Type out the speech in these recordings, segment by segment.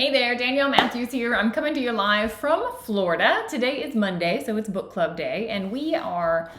Hey there, Danielle Matthews here. I'm coming to you live from Florida. Today is Monday, so it's book club day, and we are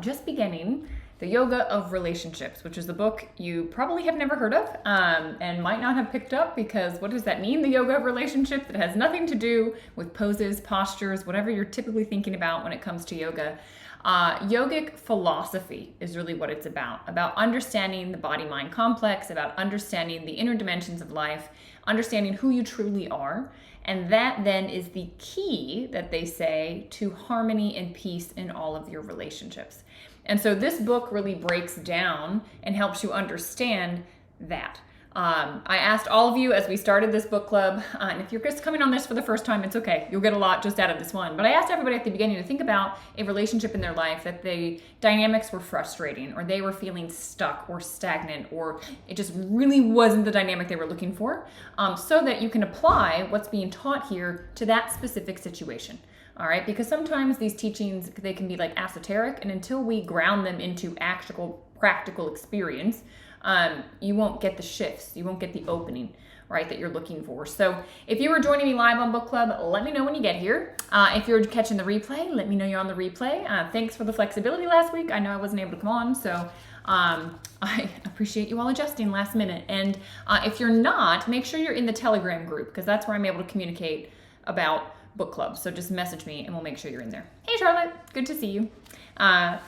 just beginning The Yoga of Relationships, which is a book you probably have never heard of and might not have picked up because what does that mean, the yoga of relationships? It has nothing to do with poses, postures, whatever you're typically thinking about when it comes to yoga. Yogic philosophy is really what it's about understanding the body-mind complex, about understanding the inner dimensions of life, understanding who you truly are. And that then is the key, that they say, to harmony and peace in all of your relationships. And so this book really breaks down and helps you understand that. I asked all of you as we started this book club, and if you're just coming on this for the first time, it's okay. You'll get a lot just out of this one. But I asked everybody at the beginning to think about a relationship in their life that the dynamics were frustrating, or they were feeling stuck or stagnant, or it just really wasn't the dynamic they were looking for, so that you can apply what's being taught here to that specific situation. All right, because sometimes these teachings, they can be like esoteric, and until we ground them into actual practical experience, you won't get the shifts, you won't get the opening, right, that you're looking for. So if you were joining me live on book club, let me know when you get here. If you're catching the replay, let me know you're on the replay. Thanks for the flexibility last week. I know I wasn't able to come on, so I appreciate you all adjusting last minute. And if you're not, make sure you're in the Telegram group, because that's where I'm able to communicate about book club. So just message me and we'll make sure you're in there. Hey Charlotte, good to see you. All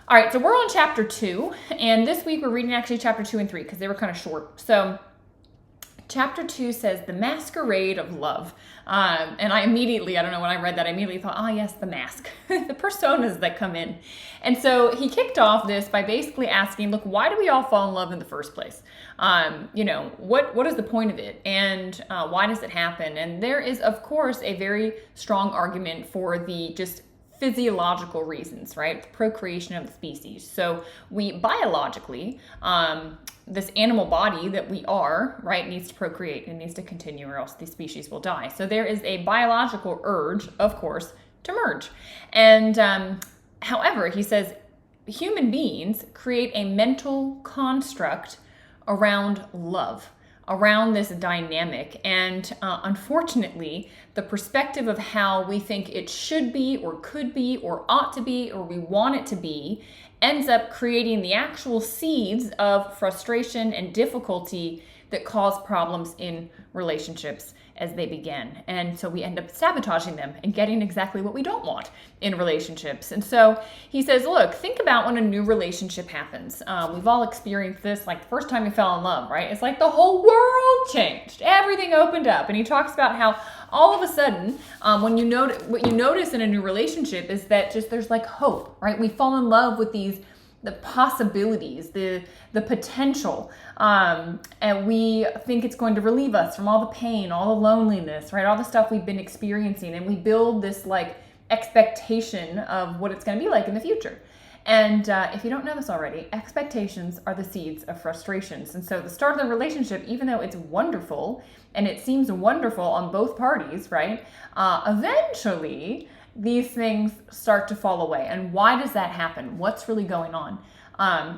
right, so we're on chapter 2, and this week we're reading actually chapter 2 and 3 because they were kind of short. So chapter 2 says the masquerade of love. And I don't know, when I read that, I immediately thought, oh yes, the mask, the personas that come in. And so he kicked off this by basically asking, look, why do we all fall in love in the first place? What is the point of it? And why does it happen? And there is, of course, a very strong argument for the just physiological reasons, right? Procreation of the species. So we biologically, this animal body that we are, right, needs to procreate and needs to continue, or else the species will die. So there is a biological urge, of course, to merge. And however, he says human beings create a mental construct around love, around this dynamic. And unfortunately, the perspective of how we think it should be or could be or ought to be or we want it to be ends up creating the actual seeds of frustration and difficulty that cause problems in relationships as they begin. And so we end up sabotaging them and getting exactly what we don't want in relationships. And so he says, look, think about when a new relationship happens. We've all experienced this, like the first time you fell in love, right? It's like the whole world changed. Everything opened up. And he talks about how all of a sudden, what you notice in a new relationship is that just there's like hope, right? We fall in love with the possibilities, the potential, and we think it's going to relieve us from all the pain, all the loneliness, right? All the stuff we've been experiencing, and we build this like expectation of what it's going to be like in the future. And if you don't know this already, expectations are the seeds of frustrations. And so the start of the relationship, even though it's wonderful and it seems wonderful on both parties, right? Eventually, these things start to fall away. And why does that happen? What's really going on?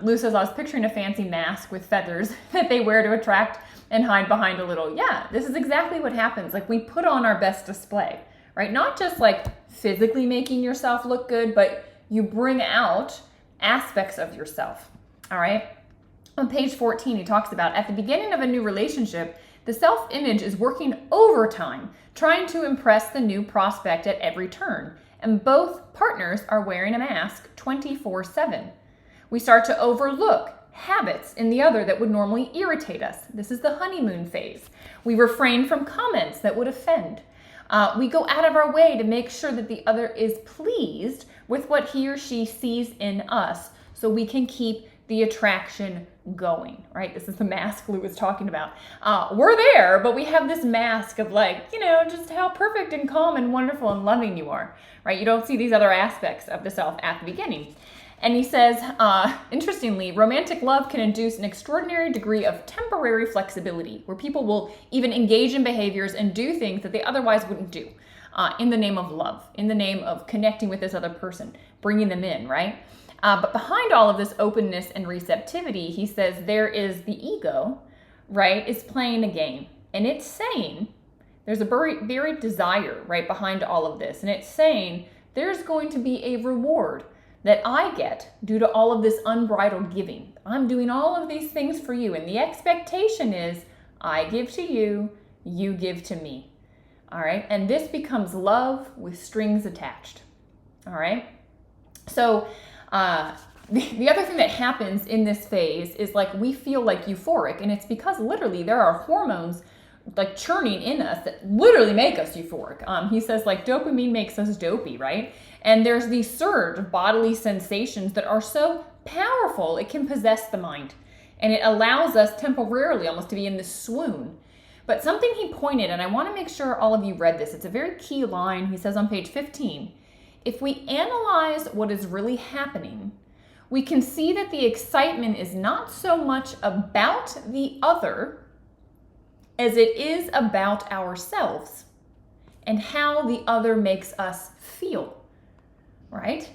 Lou says, I was picturing a fancy mask with feathers that they wear to attract and hide behind a little. Yeah, this is exactly what happens. Like we put on our best display, right? Not just like physically making yourself look good, but you bring out aspects of yourself, all right? On page 14, he talks about at the beginning of a new relationship, the self-image is working overtime, trying to impress the new prospect at every turn. And both partners are wearing a mask 24/7. We start to overlook habits in the other that would normally irritate us. This is the honeymoon phase. We refrain from comments that would offend. We go out of our way to make sure that the other is pleased with what he or she sees in us so we can keep the attraction going, right? This is the mask Lou was talking about. We're there, but we have this mask of like, just how perfect and calm and wonderful and loving you are, right? You don't see these other aspects of the self at the beginning. And he says, interestingly, romantic love can induce an extraordinary degree of temporary flexibility where people will even engage in behaviors and do things that they otherwise wouldn't do in the name of love, in the name of connecting with this other person, bringing them in, right? But behind all of this openness and receptivity, he says there is the ego, right, is playing a game. And it's saying There's a buried desire right behind all of this. And it's saying there's going to be a reward that I get due to all of this unbridled giving. I'm doing all of these things for you. And the expectation is I give to you, you give to me. All right. And this becomes love with strings attached. All right. So the other thing that happens in this phase is like we feel like euphoric. And it's because literally there are hormones like churning in us that literally make us euphoric. He says like dopamine makes us dopey, right? And there's these surge of bodily sensations that are so powerful, it can possess the mind. And it allows us temporarily almost to be in this swoon. But something he pointed, and I want to make sure all of you read this, it's a very key line. He says on page 15, if we analyze what is really happening, we can see that the excitement is not so much about the other as it is about ourselves and how the other makes us feel, right?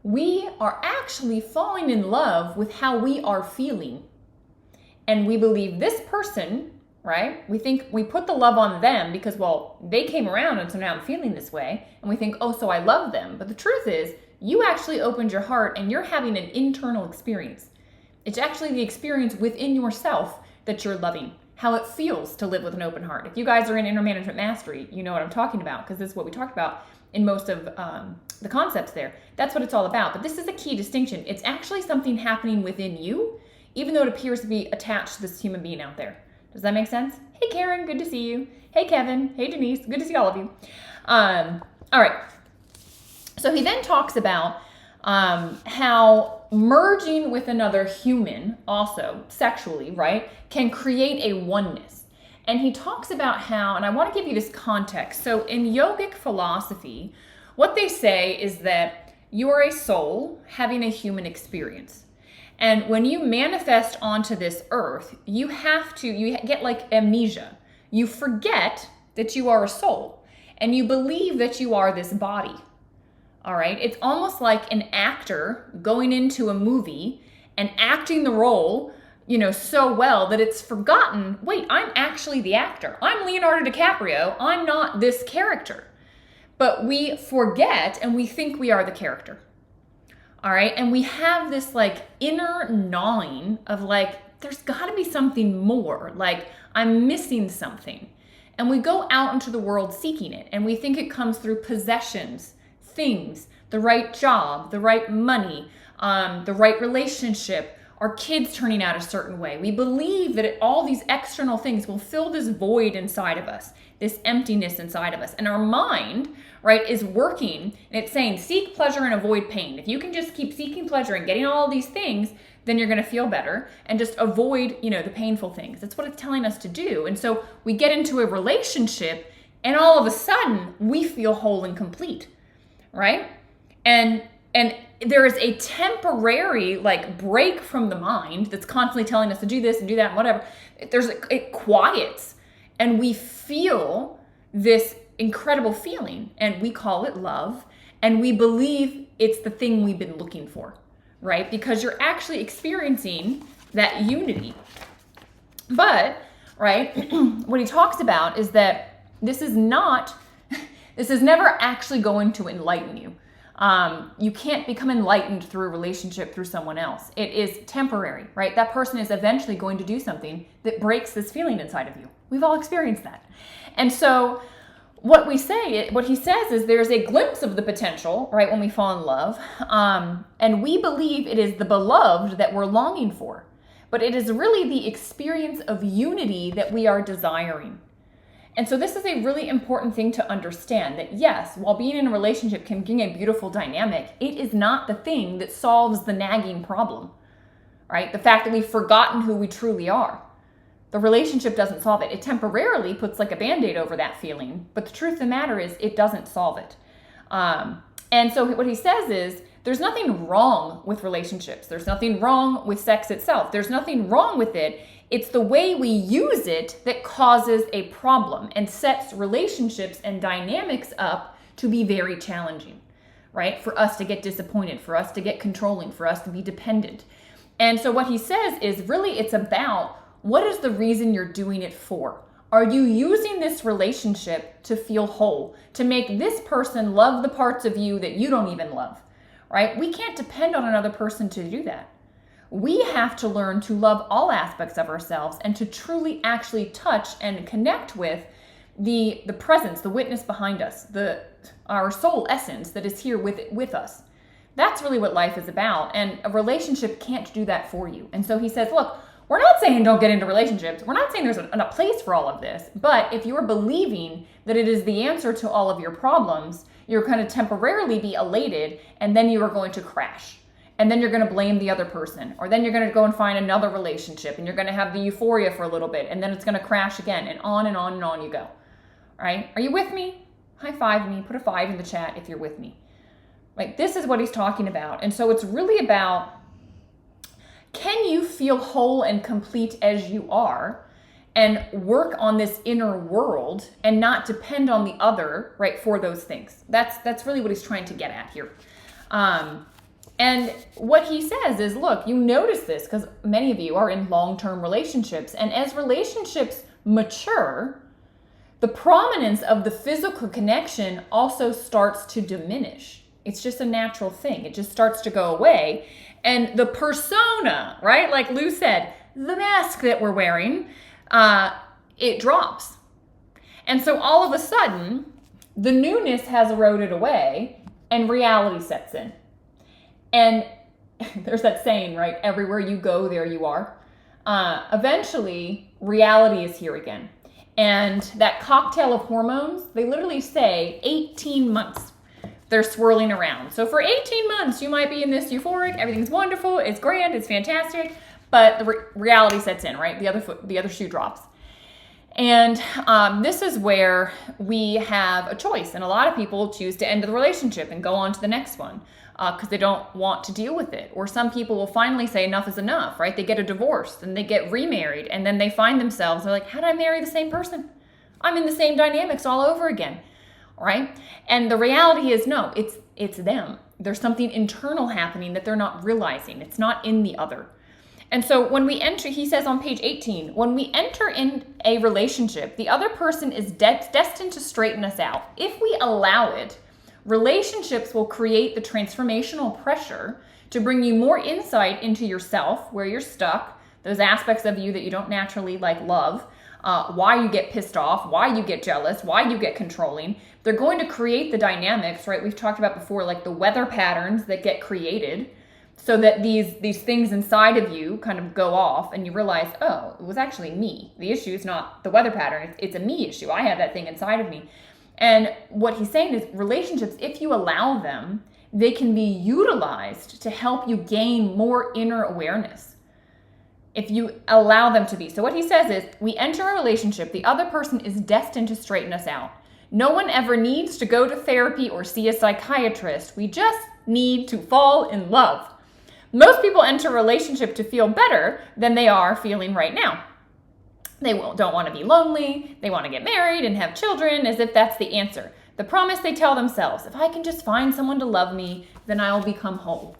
We are actually falling in love with how we are feeling. And we believe this person, right? We think we put the love on them because, well, they came around and so now I'm feeling this way. And we think, oh, so I love them. But the truth is, you actually opened your heart and you're having an internal experience. It's actually the experience within yourself that you're loving. How it feels to live with an open heart. If you guys are in inner management mastery, you know what I'm talking about because this is what we talked about in most of the concepts there. That's what it's all about. But this is a key distinction. It's actually something happening within you, even though it appears to be attached to this human being out there. Does that make sense? Hey, Karen, good to see you. Hey, Kevin. Hey, Denise. Good to see all of you. All right. So he then talks about how merging with another human also sexually, right, can create a oneness. And he talks about how, and I want to give you this context. So in yogic philosophy, what they say is that you are a soul having a human experience. And when you manifest onto this earth, you get like amnesia. You forget that you are a soul and you believe that you are this body. All right. It's almost like an actor going into a movie and acting the role, so well that it's forgotten. Wait, I'm actually the actor. I'm Leonardo DiCaprio. I'm not this character. But we forget and we think we are the character. All right. And we have this like inner gnawing of like, there's got to be something more. Like I'm missing something. And we go out into the world seeking it. And we think it comes through possessions, things, the right job, the right money, the right relationship, our kids turning out a certain way. We believe that all these external things will fill this void inside of us, this emptiness inside of us. And our mind, right, is working and it's saying seek pleasure and avoid pain. If you can just keep seeking pleasure and getting all these things, then you're going to feel better and just avoid, the painful things. That's what it's telling us to do. And so we get into a relationship and all of a sudden we feel whole and complete. Right? And there is a temporary like break from the mind that's constantly telling us to do this and do that and whatever. It quiets and we feel this incredible feeling and we call it love and we believe it's the thing we've been looking for, right? Because you're actually experiencing that unity. But, right, what he talks about is that this is never actually going to enlighten you. You can't become enlightened through a relationship through someone else. It is temporary, right? That person is eventually going to do something that breaks this feeling inside of you. We've all experienced that. And so what he says is there's a glimpse of the potential, right, when we fall in love. And we believe it is the beloved that we're longing for. But it is really the experience of unity that we are desiring. And so this is a really important thing to understand that yes, while being in a relationship can bring a beautiful dynamic, it is not the thing that solves the nagging problem, right? The fact that we've forgotten who we truly are. The relationship doesn't solve it. It temporarily puts like a Band-Aid over that feeling, but the truth of the matter is it doesn't solve it. And so what he says is there's nothing wrong with relationships. There's nothing wrong with sex itself. There's nothing wrong with it. It's the way we use it that causes a problem and sets relationships and dynamics up to be very challenging, right? For us to get disappointed, for us to get controlling, for us to be dependent. And so what he says is really it's about what is the reason you're doing it for? Are you using this relationship to feel whole, to make this person love the parts of you that you don't even love, right? We can't depend on another person to do that. We have to learn to love all aspects of ourselves and to truly actually touch and connect with the presence, the witness behind us, our soul essence that is here with us. That's really what life is about. And a relationship can't do that for you. And so he says, look, we're not saying don't get into relationships. We're not saying there's a place for all of this. But if you're believing that it is the answer to all of your problems, you're going to temporarily be elated, and then you are going to crash. And then you're going to blame the other person. Or then you're going to go and find another relationship, and you're going to have the euphoria for a little bit, and then it's going to crash again, and on and on and on you go. All right? Are you with me? High five me. Put a 5 in the chat if you're with me. Like, this is what he's talking about. And so it's really about, can you feel whole and complete as you are and work on this inner world and not depend on the other, right, for those things? That's really what he's trying to get at here. And what he says is, look, you notice this because many of you are in long-term relationships. And as relationships mature, the prominence of the physical connection also starts to diminish. It's just a natural thing. It just starts to go away. And the persona, right? Like Lou said, the mask that we're wearing, it drops. And so all of a sudden, the newness has eroded away and reality sets in. And there's that saying, right? Everywhere you go, there you are. Eventually, reality is here again. And that cocktail of hormones, they literally say 18 months. They're swirling around. So for 18 months, you might be in this euphoric, everything's wonderful, it's grand, it's fantastic, but the reality sets in, right? The other shoe drops. And this is where we have a choice. And a lot of people choose to end the relationship and go on to the next one because they don't want to deal with it. Or some people will finally say enough is enough, right? They get a divorce and they get remarried, and then they find themselves, they're like, how did I marry the same person? I'm in the same dynamics all over again. Right? And the reality is, no, it's them. There's something internal happening that they're not realizing. It's not in the other. And so when we enter, he says on page 18, when we enter in a relationship, the other person is destined to straighten us out. If we allow it, relationships will create the transformational pressure to bring you more insight into yourself, where you're stuck, those aspects of you that you don't naturally love, why you get pissed off, why you get jealous, why you get controlling. They're going to create the dynamics, right? We've talked about before, like the weather patterns that get created so that these things inside of you kind of go off and you realize, oh, it was actually me. The issue is not the weather pattern. It's a me issue. I have that thing inside of me. And what he's saying is relationships, if you allow them, they can be utilized to help you gain more inner awareness. If you allow them to be. So what he says is, we enter a relationship, the other person is destined to straighten us out. No one ever needs to go to therapy or see a psychiatrist. We just need to fall in love. Most people enter a relationship to feel better than they are feeling right now. They don't want to be lonely. They want to get married and have children as if that's the answer. The promise they tell themselves, if I can just find someone to love me, then I'll become whole.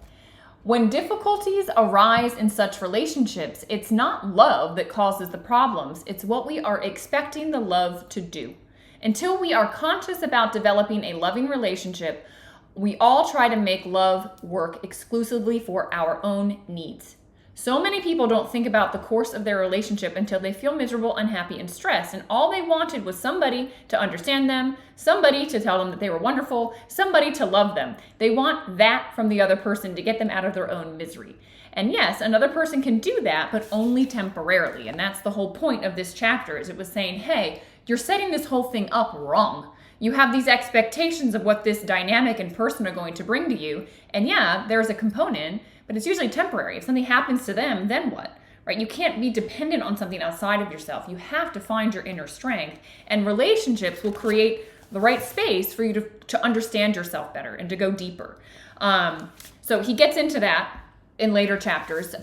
When difficulties arise in such relationships, it's not love that causes the problems. It's what we are expecting the love to do. Until we are conscious about developing a loving relationship, we all try to make love work exclusively for our own needs. So many people don't think about the course of their relationship until they feel miserable, unhappy, and stressed. And all they wanted was somebody to understand them, somebody to tell them that they were wonderful, somebody to love them. They want that from the other person to get them out of their own misery. And yes, another person can do that, but only temporarily. And that's the whole point of this chapter, is it was saying, hey, you're setting this whole thing up wrong. You have these expectations of what this dynamic and person are going to bring to you. And yeah, there's a component, but it's usually temporary. If something happens to them, then what? Right? You can't be dependent on something outside of yourself. You have to find your inner strength. And relationships will create the right space for you to understand yourself better and to go deeper. So he gets into that in later chapters.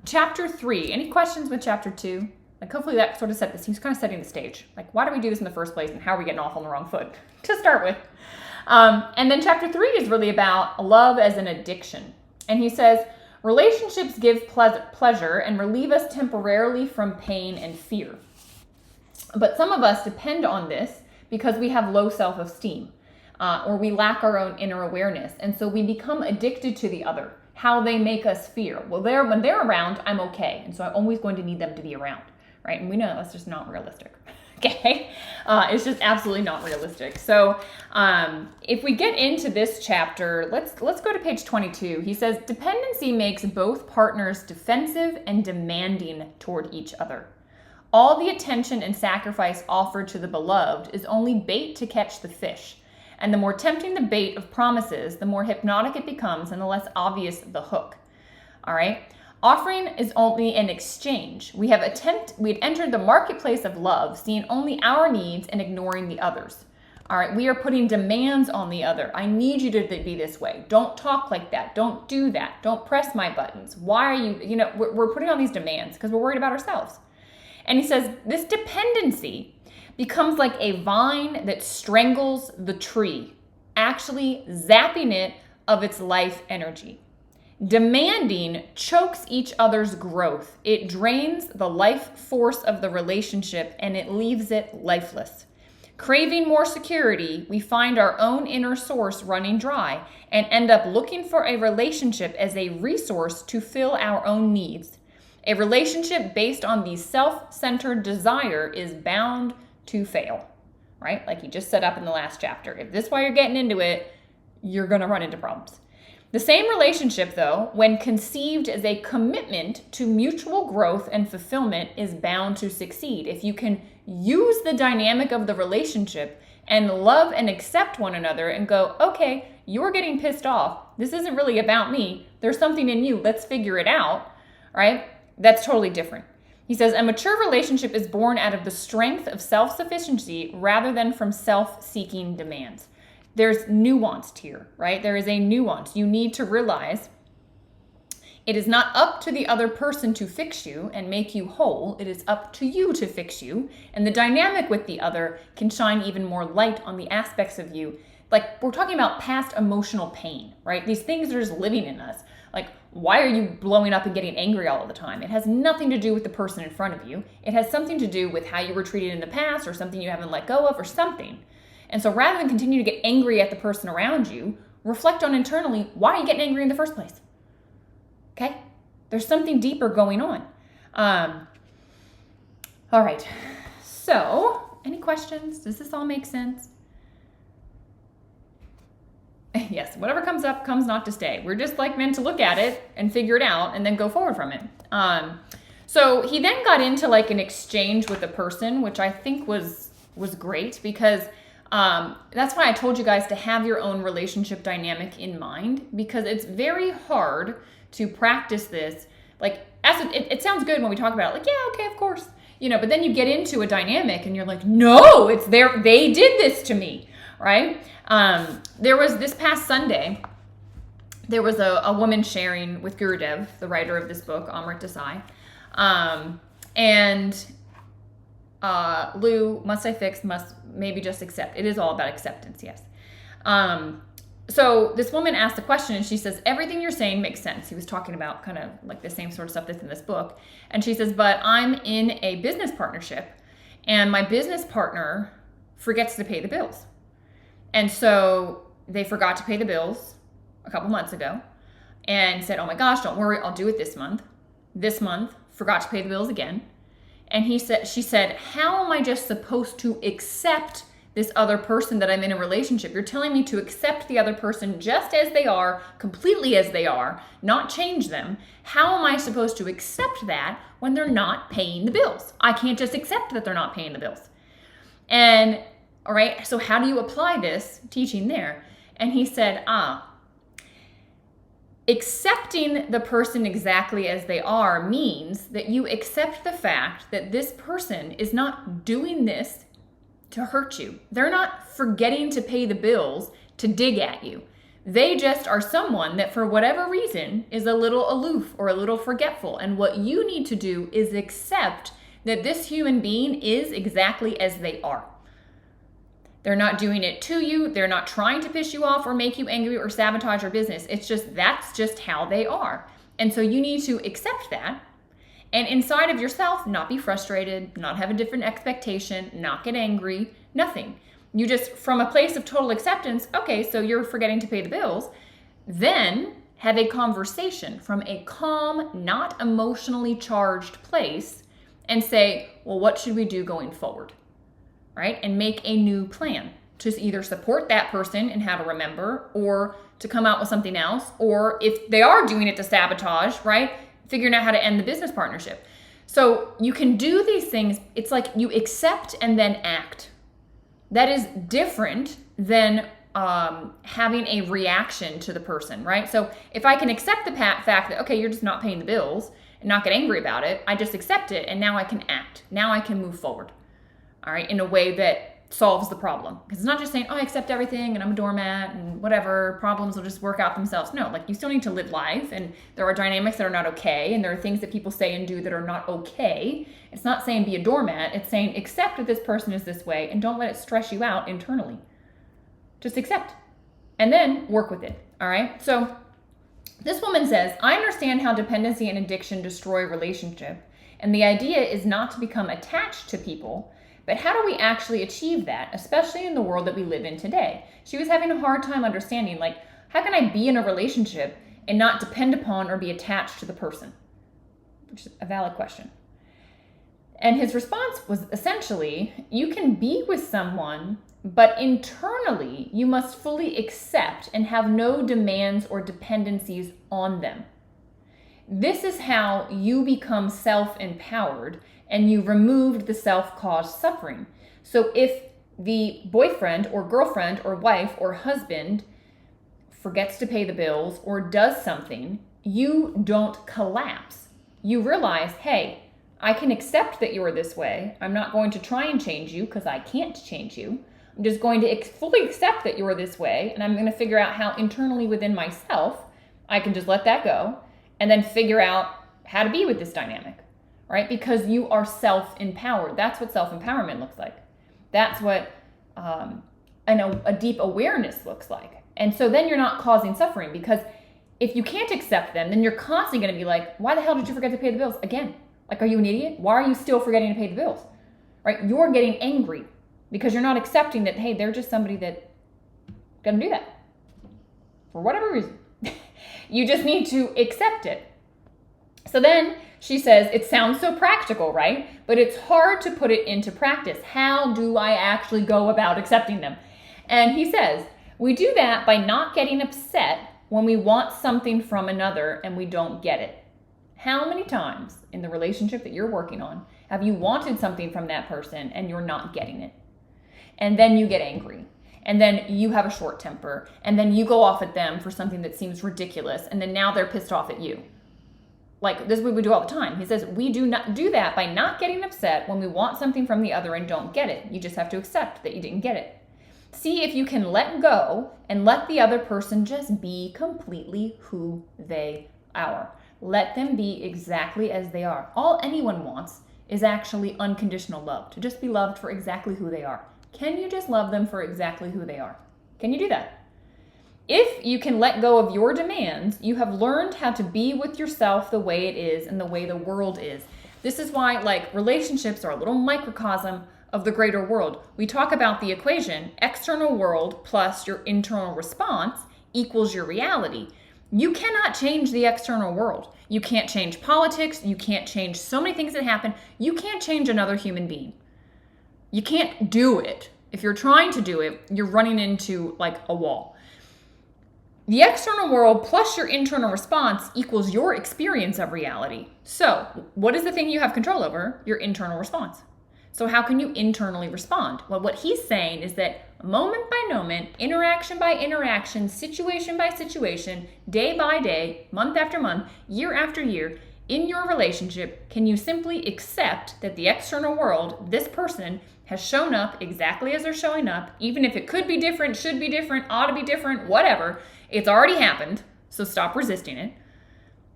Chapter 3, any questions with chapter 2? Like, hopefully that sort of set this. He's kind of setting the stage. Like, why do we do this in the first place, and how are we getting off on the wrong foot to start with? And then chapter 3 is really about love as an addiction. And he says, relationships give pleasure and relieve us temporarily from pain and fear. But some of us depend on this because we have low self-esteem or we lack our own inner awareness. And so we become addicted to the other, how they make us feel. Well, when they're around, I'm okay. And so I'm always going to need them to be around, right? And we know that's just not realistic. Okay, it's just absolutely not realistic. So if we get into this chapter, let's go to page 22. He says, dependency makes both partners defensive and demanding toward each other. All the attention and sacrifice offered to the beloved is only bait to catch the fish. And the more tempting the bait of promises, the more hypnotic it becomes and the less obvious the hook. All right. Offering is only an exchange. We had entered the marketplace of love, seeing only our needs and ignoring the others. All right, we are putting demands on the other. I need you to be this way. Don't talk like that. Don't do that. Don't press my buttons. Why are you, we're putting on these demands because we're worried about ourselves. And he says this dependency becomes like a vine that strangles the tree, actually zapping it of its life energy. Demanding chokes each other's growth. It drains the life force of the relationship and it leaves it lifeless. Craving more security, we find our own inner source running dry and end up looking for a relationship as a resource to fill our own needs. A relationship based on the self-centered desire is bound to fail, right? Like he just set up in the last chapter. If this is why you're getting into it, you're going to run into problems. The same relationship, though, when conceived as a commitment to mutual growth and fulfillment, is bound to succeed. If you can use the dynamic of the relationship and love and accept one another and go, okay, you're getting pissed off. This isn't really about me. There's something in you. Let's figure it out, right? That's totally different. He says, a mature relationship is born out of the strength of self-sufficiency rather than from self-seeking demands. There's nuanced here, right? There is a nuance. You need to realize it is not up to the other person to fix you and make you whole. It is up to you to fix you. And the dynamic with the other can shine even more light on the aspects of you. Like we're talking about past emotional pain, right? These things are just living in us. Like, why are you blowing up and getting angry all the time? It has nothing to do with the person in front of you. It has something to do with how you were treated in the past or something you haven't let go of or something. And so rather than continue to get angry at the person around you, reflect on internally, why are you getting angry in the first place? Okay? There's something deeper going on. All right. So, any questions? Does this all make sense? Yes, whatever comes up comes not to stay. We're just like meant to look at it and figure it out and then go forward from it. So he then got into like an exchange with a person, which I think was great because that's why I told you guys to have your own relationship dynamic in mind, because it's very hard to practice this. Like, it sounds good when we talk about it, like, yeah, okay, of course, but then you get into a dynamic and you're like, no, they did this to me, right? There was this past Sunday, there was a woman sharing with Gurudev, the writer of this book, Amrit Desai, and Lou, must I fix, must maybe just accept. It is all about acceptance, yes. So this woman asked the question and she says, everything you're saying makes sense. He was talking about kind of like the same sort of stuff that's in this book. And she says, but I'm in a business partnership and my business partner forgets to pay the bills. And so they forgot to pay the bills a couple months ago and said, oh my gosh, don't worry, I'll do it this month. This month, forgot to pay the bills again. And she said, how am I just supposed to accept this other person that I'm in a relationship? You're telling me to accept the other person just as they are, completely as they are, not change them. How am I supposed to accept that when they're not paying the bills? I can't just accept that they're not paying the bills. And all right, so how do you apply this teaching there? And he said, accepting the person exactly as they are means that you accept the fact that this person is not doing this to hurt you. They're not forgetting to pay the bills to dig at you. They just are someone that for whatever reason is a little aloof or a little forgetful. And what you need to do is accept that this human being is exactly as they are. They're not doing it to you. They're not trying to piss you off or make you angry or sabotage your business. It's just, that's just how they are. And so you need to accept that And inside of yourself, not be frustrated, not have a different expectation, not get angry, nothing. You just, from a place of total acceptance, okay, so you're forgetting to pay the bills, then have a conversation from a calm, not emotionally charged place and say, well, what should we do going forward, right? And make a new plan to either support that person and how to remember, or to come out with something else, or if they are doing it to sabotage, right? Figuring out how to end the business partnership. So you can do these things. It's like you accept and then act. That is different than having a reaction to the person, right? So if I can accept the fact that, okay, you're just not paying the bills and not get angry about it, I just accept it, and now I can act. Now I can move forward, all right, in a way that solves the problem. Because it's not just saying, oh, I accept everything and I'm a doormat and whatever, problems will just work out themselves. No, like you still need to live life, and there are dynamics that are not okay, and there are things that people say and do that are not okay. It's not saying be a doormat. It's saying accept that this person is this way and don't let it stress you out internally. Just accept and then work with it, all right? So this woman says, I understand how dependency and addiction destroy a relationship, and the idea is not to become attached to people. But how do we actually achieve that, especially in the world that we live in today? She was having a hard time understanding, like, how can I be in a relationship and not depend upon or be attached to the person? Which is a valid question. And his response was essentially, you can be with someone, but internally you must fully accept and have no demands or dependencies on them. This is how you become self-empowered and you removed the self-caused suffering. So if the boyfriend or girlfriend or wife or husband forgets to pay the bills or does something, you don't collapse. You realize, hey, I can accept that you're this way. I'm not going to try and change you because I can't change you. I'm just going to fully accept that you're this way, and I'm going to figure out how internally within myself I can just let that go and then figure out how to be with this dynamic. Right? Because you are self-empowered. That's what self-empowerment looks like. That's what a deep awareness looks like. And so then you're not causing suffering, because if you can't accept them, then you're constantly going to be like, why the hell did you forget to pay the bills again? Like, are you an idiot? Why are you still forgetting to pay the bills? Right? You're getting angry because you're not accepting that, hey, they're just somebody that going to do that for whatever reason. You just need to accept it. So then she says, it sounds so practical, right? But it's hard to put it into practice. How do I actually go about accepting them? And he says, we do that by not getting upset when we want something from another and we don't get it. How many times in the relationship that you're working on have you wanted something from that person and you're not getting it? And then you get angry. And then you have a short temper. And then you go off at them for something that seems ridiculous. And then now they're pissed off at you. Like, this is what we do all the time. He says, we do not do that by not getting upset when we want something from the other and don't get it. You just have to accept that you didn't get it. See if you can let go and let the other person just be completely who they are. Let them be exactly as they are. All anyone wants is actually unconditional love, to just be loved for exactly who they are. Can you just love them for exactly who they are? Can you do that? If you can let go of your demands, you have learned how to be with yourself the way it is and the way the world is. This is why, like, relationships are a little microcosm of the greater world. We talk about the equation, external world plus your internal response equals your reality. You cannot change the external world. You can't change politics. You can't change so many things that happen. You can't change another human being. You can't do it. If you're trying to do it, you're running into like a wall. The external world plus your internal response equals your experience of reality. So, what is the thing you have control over? Your internal response. So how can you internally respond? Well, what he's saying is that moment by moment, interaction by interaction, situation by situation, day by day, month after month, year after year, in your relationship, can you simply accept that the external world, this person, has shown up exactly as they're showing up, even if it could be different, should be different, ought to be different, whatever. It's already happened, so stop resisting it,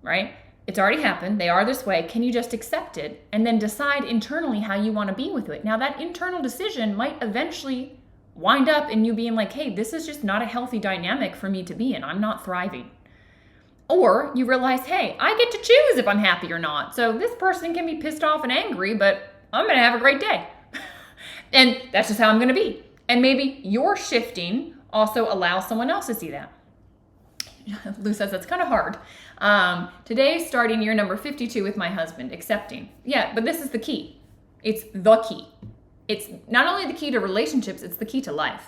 right? It's already happened. They are this way. Can you just accept it and then decide internally how you want to be with it? Now, that internal decision might eventually wind up in you being like, hey, this is just not a healthy dynamic for me to be in. I'm not thriving. Or you realize, hey, I get to choose if I'm happy or not. So this person can be pissed off and angry, but I'm going to have a great day. And that's just how I'm going to be. And maybe your shifting also allows someone else to see that. Lou says that's kind of hard. Today, starting year number 52 with my husband, accepting. Yeah, but this is the key. It's the key. It's not only the key to relationships, it's the key to life.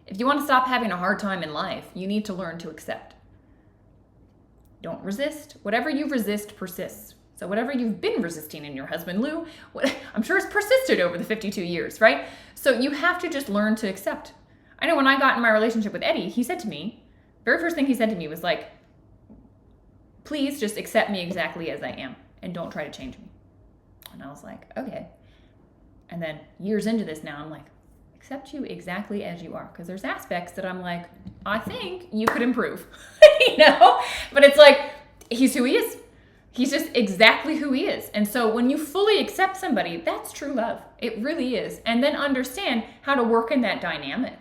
If you want to stop having a hard time in life, you need to learn to accept. Don't resist. Whatever you resist persists. So whatever you've been resisting in your husband, Lou, I'm sure it's persisted over the 52 years, right? So you have to just learn to accept. I know when I got in my relationship with Eddie, he said to me, very first thing he said to me was like, please just accept me exactly as I am and don't try to change me. And I was like, okay. And then years into this now, I'm like, accept you exactly as you are. Because there's aspects that I'm like, I think you could improve, But it's like, he's who he is. He's just exactly who he is. And so when you fully accept somebody, that's true love. It really is. And then understand how to work in that dynamic,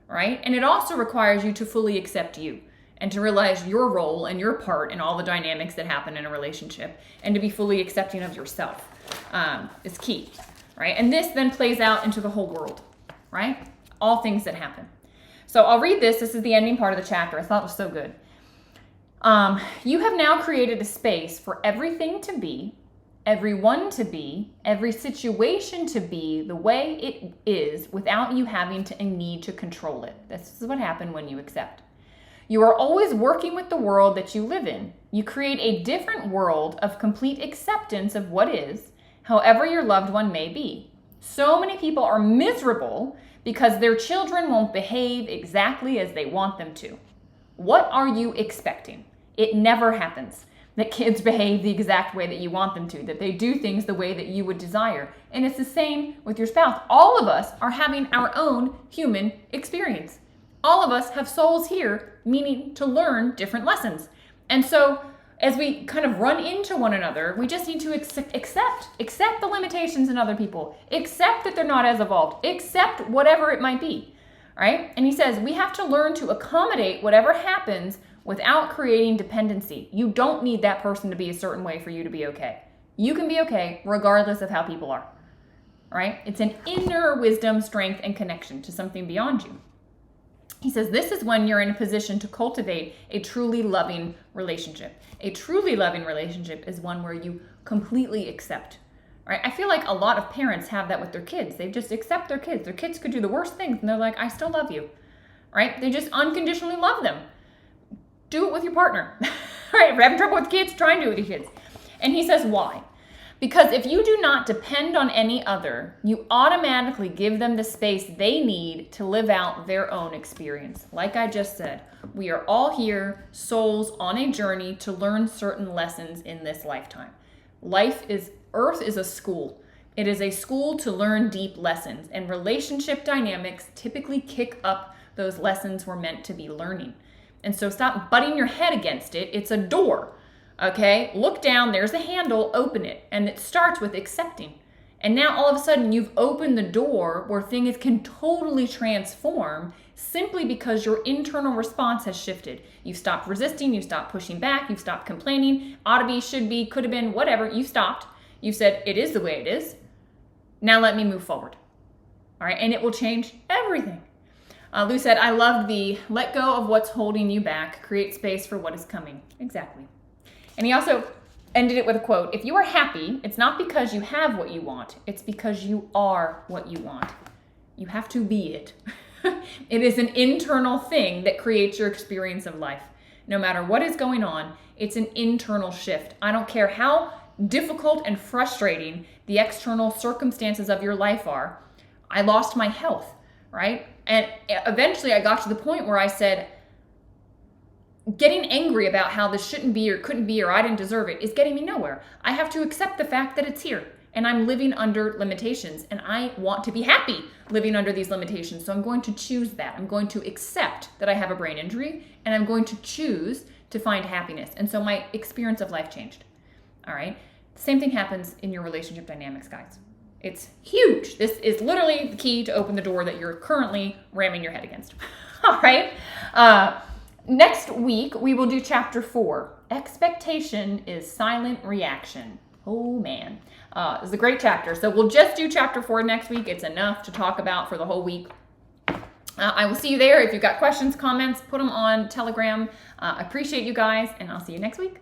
right? And it also requires you to fully accept you and to realize your role and your part in all the dynamics that happen in a relationship and to be fully accepting of yourself is key, right? And this then plays out into the whole world, right? All things that happen. So I'll read this. This is the ending part of the chapter. I thought it was so good. You have now created a space for everything to be, everyone to be, every situation to be the way it is without you having to need to control it. This is what happened when you accept. You are always working with the world that you live in. You create a different world of complete acceptance of what is, however your loved one may be. So many people are miserable because their children won't behave exactly as they want them to. What are you expecting? It never happens that kids behave the exact way that you want them to, that they do things the way that you would desire. And it's the same with your spouse. All of us are having our own human experience. All of us have souls here, meaning to learn different lessons. And so as we kind of run into one another, we just need to accept the limitations in other people, accept that they're not as evolved, accept whatever it might be, right? And he says, we have to learn to accommodate whatever happens without creating dependency. You don't need that person to be a certain way for you to be okay. You can be okay regardless of how people are, right? It's an inner wisdom, strength, and connection to something beyond you. He says this is when you're in a position to cultivate a truly loving relationship. A truly loving relationship is one where you completely accept, right? I feel like a lot of parents have that with their kids. They just accept their kids. Their kids could do the worst things and they're like, I still love you, right? They just unconditionally love them. Do it with your partner, right? If you're having trouble with kids, try and do it with your kids. And he says, why? Because if you do not depend on any other, you automatically give them the space they need to live out their own experience. Like I just said, we are all here, souls on a journey to learn certain lessons in this lifetime. Earth is a school. It is a school to learn deep lessons, and relationship dynamics typically kick up those lessons we're meant to be learning. And so stop butting your head against it. It's a door. Okay, look down, there's a handle, open it. And it starts with accepting. And now all of a sudden you've opened the door where things can totally transform simply because your internal response has shifted. You've stopped resisting, you've stopped pushing back, you've stopped complaining, ought to be, should be, could have been, whatever. You stopped. You said, it is the way it is. Now let me move forward. All right, and it will change everything. Lou said, I love the let go of what's holding you back, create space for what is coming. Exactly. And he also ended it with a quote. If you are happy, it's not because you have what you want. It's because you are what you want. You have to be it. It is an internal thing that creates your experience of life. No matter what is going on, it's an internal shift. I don't care how difficult and frustrating the external circumstances of your life are. I lost my health, right? And eventually I got to the point where I said, getting angry about how this shouldn't be or couldn't be or I didn't deserve it is getting me nowhere. I have to accept the fact that it's here and I'm living under limitations and I want to be happy living under these limitations. So I'm going to choose that. I'm going to accept that I have a brain injury and I'm going to choose to find happiness. And so my experience of life changed. All right. Same thing happens in your relationship dynamics, guys. It's huge. This is literally the key to open the door that you're currently ramming your head against. All right. Next week, we will do chapter 4. Expectation is silent reaction. Oh man, it's a great chapter. So we'll just do chapter 4 next week. It's enough to talk about for the whole week. I will see you there. If you've got questions, comments, put them on Telegram. I appreciate you guys, and I'll see you next week.